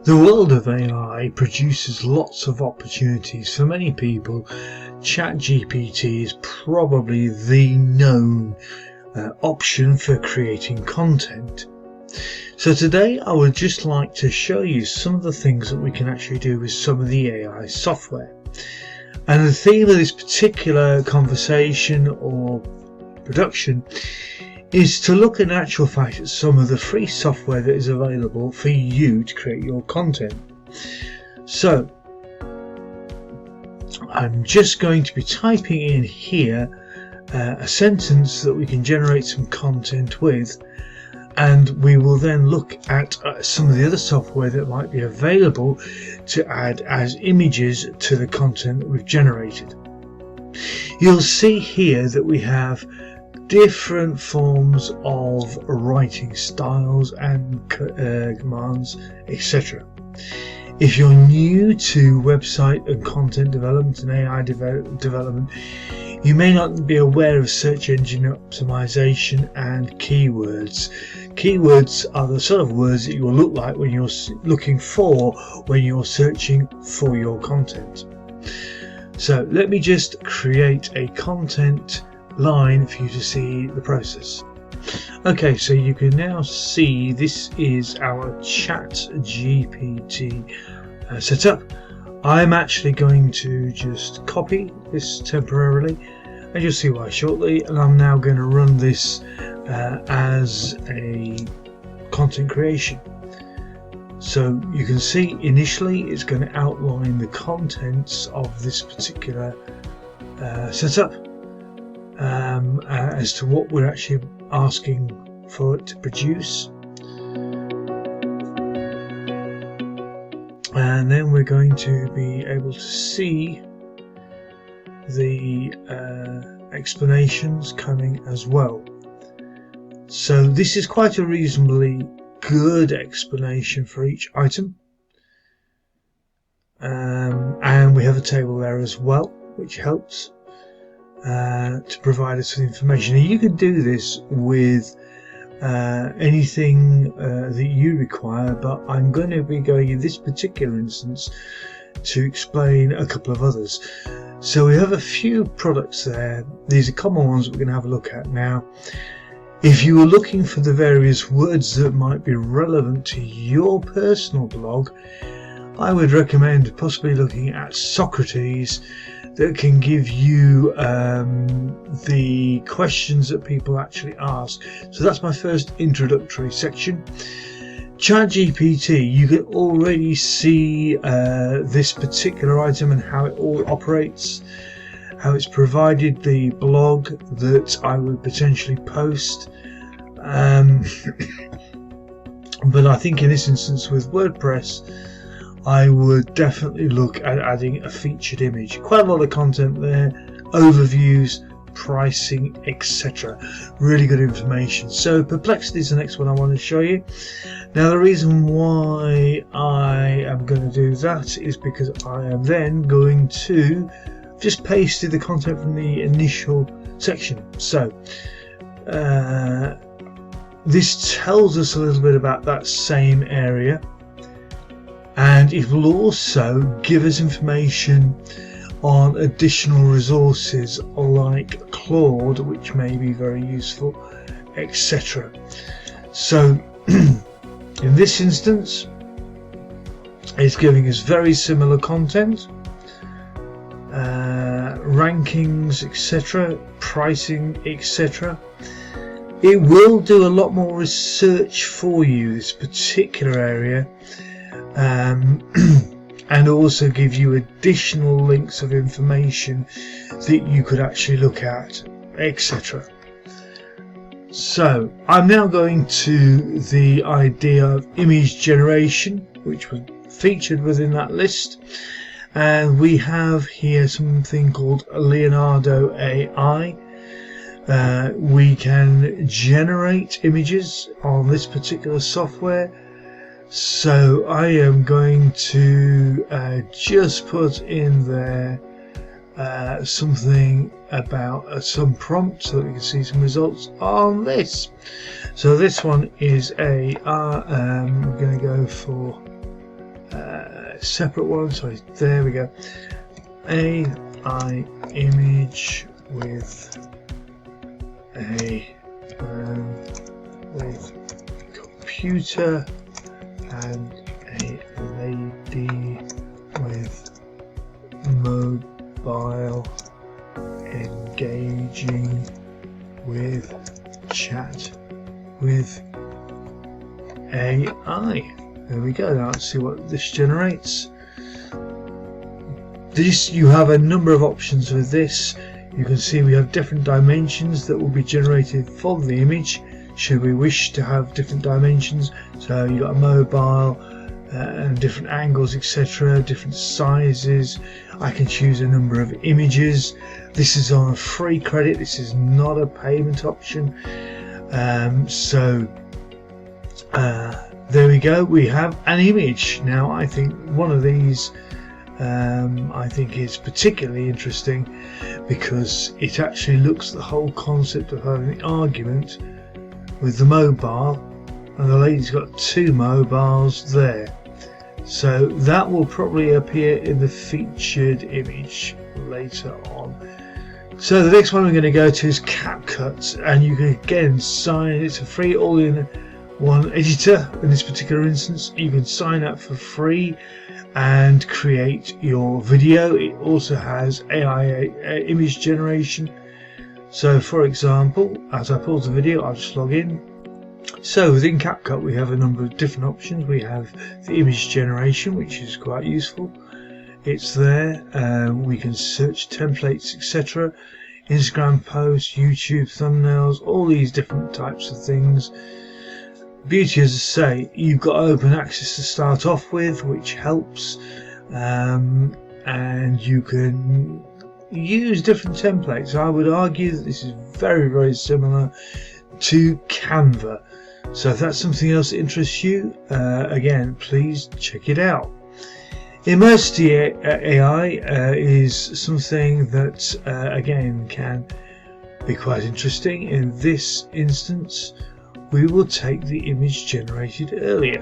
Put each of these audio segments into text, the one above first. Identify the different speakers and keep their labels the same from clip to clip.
Speaker 1: The world of AI produces lots of opportunities for many people. ChatGPT is probably the known option for creating content. So today I would just like to show you some of the things that we can actually do with some of the AI software. And the theme of this particular conversation or production is to look in actual fact at some of the free software that is available for you to create your content. So I'm just going to be typing in here a sentence that we can generate some content with, and we will then look at some of the other software that might be available to add as images to the content that we've generated. You'll see here that we have different forms of writing styles and commands, etc. If you're new to website and content development and AI development, you may not be aware of search engine optimization and keywords. Keywords are the sort of words that you will look like when you're looking for when you're searching for your content. So let me just create a content line for you to see the process. Okay, so you can now see this is our ChatGPT setup. I'm actually going to just copy this temporarily, and you'll see why shortly. And I'm now going to run this as a content creation. So you can see initially it's going to outline the contents of this particular setup. As to what we're actually asking for it to produce, and then we're going to be able to see the explanations coming as well. So this is quite a reasonably good explanation for each item, and we have a table there as well, which helps to provide us with information. And you can do this with anything that you require, but I'm going to be going in this particular instance to explain a couple of others. So we have a few products there. These are common ones that we're going to have a look at now. If you were looking for the various words that might be relevant to your personal blog, I would recommend possibly looking at Socrates, that can give you the questions that people actually ask. So that's my first introductory section. ChatGPT, you can already see this particular item and how it all operates, how it's provided the blog that I would potentially post. But I think in this instance with WordPress, I would definitely look at adding a featured image. Quite a lot of content there, overviews, pricing, etc. Really good information. So Perplexity is the next one I want to show you. Now the reason why I am going to do that is because I am then going to just paste the content from the initial section. So this tells us a little bit about that same area, and it will also give us information on additional resources like Claude, which may be very useful, etc. So in this instance, it's giving us very similar content, rankings, etc., pricing, etc. It will do a lot more research for you, this particular area, and also give you additional links of information that you could actually look at, etc. So I'm now going to the idea of image generation, which was featured within that list, and we have here something called Leonardo AI. We can generate images on this particular software. So I am going to just put in there something about some prompts so that we can see some results on this. So this one is a I'm going to go for separate one. Sorry, there we go. AI image with a with computer and a lady with mobile engaging with chat with AI. There we go. Now let's see what this generates. You have a number of options with this. You can see we have different dimensions that will be generated for the image should we wish to have different dimensions. So you've got a mobile and different angles, etc., different sizes. I can choose a number of images. This is on a free credit. This is not a payment option. There we go. We have an image. Now I think one of these I think is particularly interesting because it actually looks at the whole concept of having an argument with the mobile, and the lady's got two mobiles there. So that will probably appear in the featured image later on. So the next one we're going to go to is CapCut, and you can again sign. It's a free all-in-one editor. In this particular instance, you can sign up for free and create your video. It also has AI image generation. So for example, as I pause the video, I'll just log in. So within CapCut we have a number of different options. We have the image generation, which is quite useful. It's there. We can search templates, etc. Instagram posts, YouTube thumbnails, all these different types of things. Beauty, as I say, you've got open access to start off with, which helps, and you can use different templates. I would argue that this is very, very similar to Canva. So if that's something else that interests you, again, please check it out. Immersity AI is something that again can be quite interesting. In this instance, we will take the image generated earlier,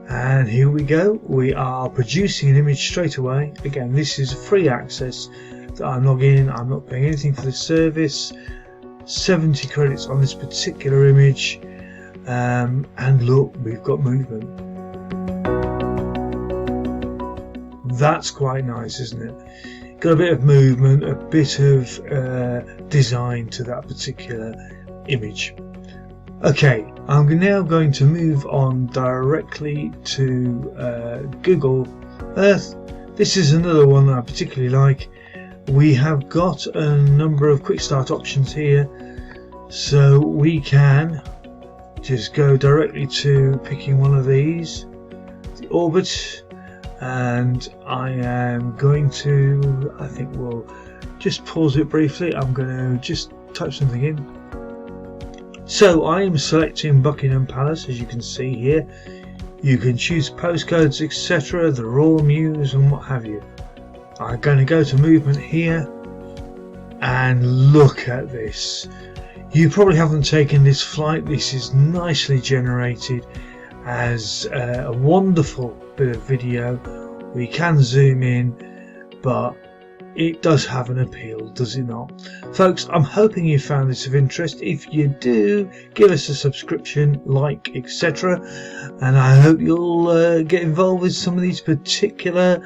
Speaker 1: and here we go. We are producing an image straight away. Again, this is free access that I'm logging in. I'm not paying anything for the service. 70 credits on this particular image, and look, we've got movement. That's quite nice, isn't it? Got a bit of movement, a bit of design to that particular image. Okay, I'm now going to move on directly to Google Earth. This is another one that I particularly like. We have got a number of quick start options here, so we can just go directly to picking one of these, the orbit, and I am going to, I think we'll just pause it briefly. I'm going to just type something in. So I am selecting Buckingham Palace, as you can see here. You can choose postcodes, etc., the Royal Mews and what have you. I'm going to go to movement here, and look at this. You probably haven't taken this flight. This is nicely generated as a wonderful bit of video. We can zoom in, but it does have an appeal, does it not? Folks, I'm hoping you found this of interest. If you do, give us a subscription, like, etc. And I hope you'll get involved with some of these particular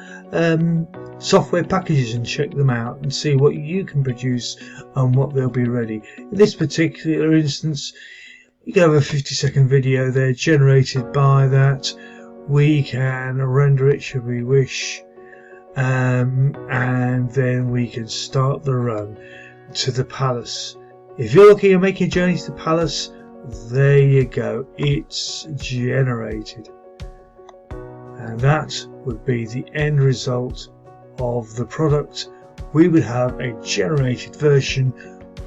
Speaker 1: software packages and check them out and see what you can produce and what they'll be ready. In this particular instance, you can have a 50-second video there generated by that. We can render it should we wish, and then we can start the run to the palace. If you're looking at making a journey to the palace, there you go, it's generated, and that would be the end result of the product. We would have a generated version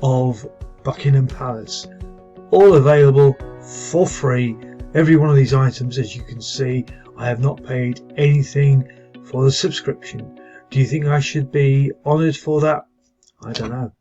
Speaker 1: of Buckingham Palace, all available for free. Every one of these items, as you can see, I have not paid anything for the subscription. Do you think I should be honoured for that? I don't know.